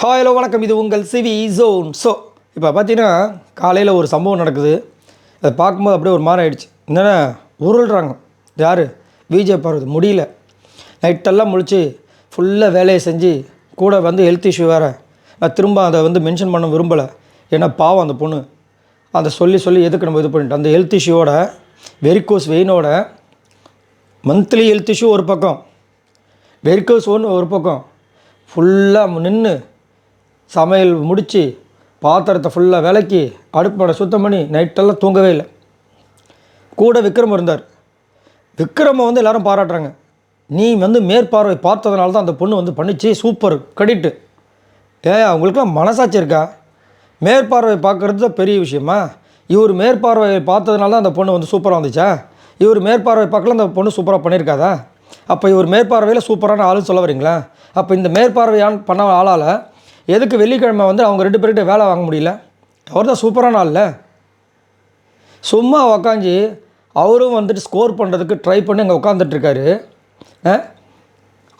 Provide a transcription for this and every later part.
Hi hello வணக்கம், இது உங்கள் சிவி ஜோன். ஸோ இப்போ பார்த்தீங்கன்னா காலையில் ஒரு சம்பவம் நடக்குது. அதை பார்க்கும்போது அப்படியே ஒரு மாதிரி ஆகிடுச்சு. என்னென்னா உருள்றாங்க. யார்? விஜய் பார்வதி. முடியல, நைட்டெல்லாம் முழிச்சு ஃபுல்லாக வேலையை செஞ்சு கூட வந்து ஹெல்த் இஷ்யூ வேறு. நான் திரும்ப அதை வந்து மென்ஷன் பண்ண விரும்பலை. ஏன்னா பாவம் அந்த பொண்ணு. அதை சொல்லி எதுக்கு நம்ம இது பண்ணிட்டு அந்த ஹெல்த் இஷ்யூவோட வெரிகோஸ் வெயினோட மந்த்லி ஹெல்த் இஷ்யூ ஒரு பக்கம், வெரிகோஸ் ஒன்று ஒரு பக்கம், ஃபுல்லாக நின்று சமையல் முடித்து பாத்திரத்தை ஃபுல்லாக விளக்கி அடுப்படை சுத்தம் பண்ணி நைட்டெல்லாம் தூங்கவே இல்லை. கூட விக்ரம் இருந்தார். விக்ரமை வந்து எல்லோரும் பாராட்டுறாங்க. நீ வந்து மேற்பார்வை பார்த்ததுனால தான் அந்த பொண்ணு வந்து பண்ணிச்சு, சூப்பர் கிரெடிட்டு. அவங்களுக்குலாம் மனசாட்சி இருக்கா? மேற்பார்வை பார்க்குறது தான் பெரிய விஷயமா? இவர் மேற்பார்வை பார்த்ததுனால தான் அந்த பொண்ணு வந்து சூப்பராக வந்துச்சா? இவர் மேற்பார்வை பார்க்கல அந்த பொண்ணு சூப்பராக பண்ணியிருக்காதா? அப்போ இவர் மேற்பார்வையில் சூப்பரான ஆளுன்னு சொல்ல வரீங்களா? அப்போ இந்த மேற்பார்வையான் பண்ண ஆளால் எதுக்கு வெள்ளிக்கிழமை வந்து அவங்க 2 பேர்கிட்ட வேலை வாங்க முடியல? அவர் தான் சூப்பரான ஆள்ல. சும்மா உக்காஞ்சி அவரும் வந்துட்டு ஸ்கோர் பண்ணுறதுக்கு ட்ரை பண்ணி அங்கே உட்காந்துட்ருக்காரு.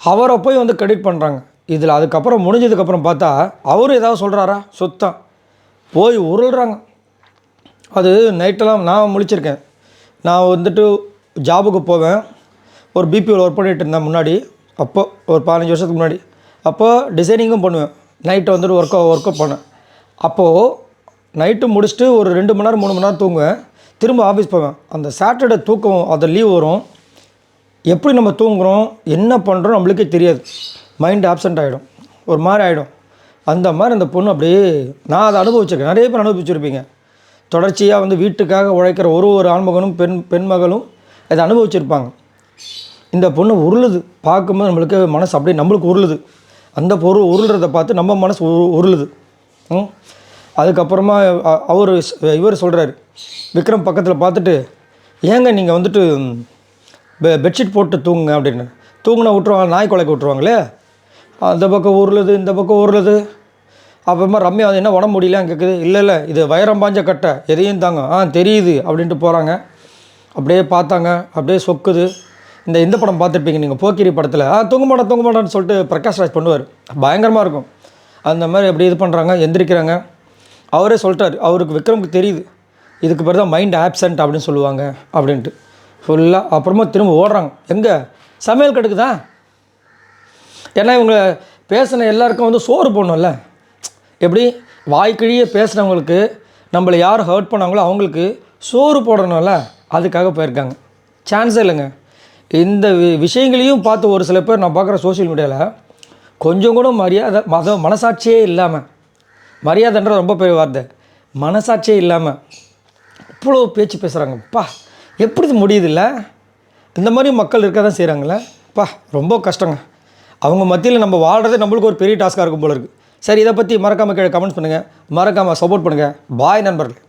அவரை போய் வந்து கிரெடிட் பண்ணுறாங்க இதில். அதுக்கப்புறம் முடிஞ்சதுக்கப்புறம் பார்த்தா அவரும் ஏதாவது சொல்கிறாரா? சுத்தம் போய் உருள்றாங்க. அது நைட்டெல்லாம் நான் முழிச்சிருக்கேன். நான் வந்துட்டு ஜாபுக்கு போவேன். ஒரு பிபிஓவில் ஒர்க் பண்ணிகிட்டு இருந்தேன் முன்னாடி. அப்போ ஒரு 15 வருஷத்துக்கு முன்னாடி. அப்போது டிசைனிங்கும் பண்ணுவேன். நைட்டு வந்துட்டு ஒர்க்கை பண்ணேன். அப்போது நைட்டு முடிச்சுட்டு ஒரு 2 மணி நேரம் 3 மணி நேரம் தூங்குவேன். திரும்ப ஆஃபீஸ் போவேன். அந்த சாட்டர்டே தூக்கம், அந்த லீவ் வரும். எப்படி நம்ம தூங்குகிறோம், என்ன பண்ணுறோம் நம்மளுக்கே தெரியாது. மைண்ட் ஆப்சண்ட் ஆகிடும், ஒரு மாதிரி ஆகிடும். அந்த மாதிரி அந்த பொண்ணு அப்படியே நான் அதை அனுபவிச்சிருக்கேன். நிறைய பேர் அனுபவிச்சிருப்பீங்க. தொடர்ச்சியாக வந்து வீட்டுக்காக உழைக்கிற ஒரு ஆண்மகனும் பெண் மகளும் அதை அனுபவிச்சிருப்பாங்க. இந்த பொண்ணு உருளுது. பார்க்கும்போது நம்மளுக்கு மனசு அப்படியே நம்மளுக்கு உருளுது. அந்த பொருள் உருள்றதை பார்த்து நம்ம மனசு உருளுது. அதுக்கப்புறமா இவர் சொல்கிறாரு, விக்ரம் பக்கத்தில் பார்த்துட்டு, ஏங்க நீங்கள் வந்துட்டு பெட்ஷீட் போட்டு தூங்குங்க அப்படின்னு. தூங்குனா விட்ருவாங்க, நாய் கொலைக்கு விட்ருவாங்களே. அந்த பக்கம் உருளுது, இந்த பக்கம் உருளுது. அப்புறமா ரம்யா அது என்ன உடம்பு முடியலான்னு கேட்குது. இல்லை இது வைரம் பாஞ்ச கட்டை, எதையும் தாங்க. தெரியுது அப்படின்ட்டு போகிறாங்க. அப்படியே பார்த்தாங்க, அப்படியே சொக்குது. இந்த படம் பார்த்துருப்பீங்க நீங்கள், போக்கிரி படத்தில் தூங்க மாட்டேன்னு சொல்லிட்டு பிரகாஷ் ராஜ் பண்ணுவார். பயங்கரமாக இருக்கும். அந்த மாதிரி அப்படி இது பண்ணுறாங்க, எந்திரிக்கிறாங்க. அவரே சொல்லிட்டார், அவருக்கு விக்ரமுக்கு தெரியுது இதுக்கு பேர் தான் மைண்ட் ஆப்சண்ட் அப்படின்னு சொல்லுவாங்க அப்படின்ட்டு ஃபுல்லாக. அப்புறமா திரும்ப ஓடுறாங்க. எங்கே? சமையல் கட்டுக்குதான். ஏன்னா இவங்க பேசின எல்லாருக்கும் வந்து சோறு போடணும்ல. எப்படி வாய்க்கிழியே பேசுகிறவங்களுக்கு, நம்மளை யார் ஹர்ட் பண்ணாங்களோ அவங்களுக்கு சோறு போடணும்ல, அதுக்காக போயிருக்காங்க. சான்ஸே இல்லைங்க. இந்த விஷயங்களையும் பார்த்து ஒரு சில பேர் நான் பார்க்குற சோஷியல் மீடியாவில் கொஞ்சம் கூட மரியாதை, மனசாட்சியே இல்லாமல், மரியாதைன்ற ரொம்ப பெரிய வார்த்தை, மனசாட்சியே இல்லாமல் இவ்வளோ பேச்சு பேசுகிறாங்கப்பா. எப்படி முடியுதில்ல? இந்த மாதிரி மக்கள் இருக்க தான் செய்கிறாங்களே. ரொம்ப கஷ்டங்க. அவங்க மத்தியில் நம்ம வாழ்கிறதே நம்மளுக்கு ஒரு பெரிய டாஸ்க்காக இருக்கும் போல இருக்குது. சரி, இதை பற்றி மறக்காமல் கீழே கமெண்ட்ஸ் பண்ணுங்கள். மறக்காமல் சப்போர்ட் பண்ணுங்கள். பாய் நண்பர்கள்.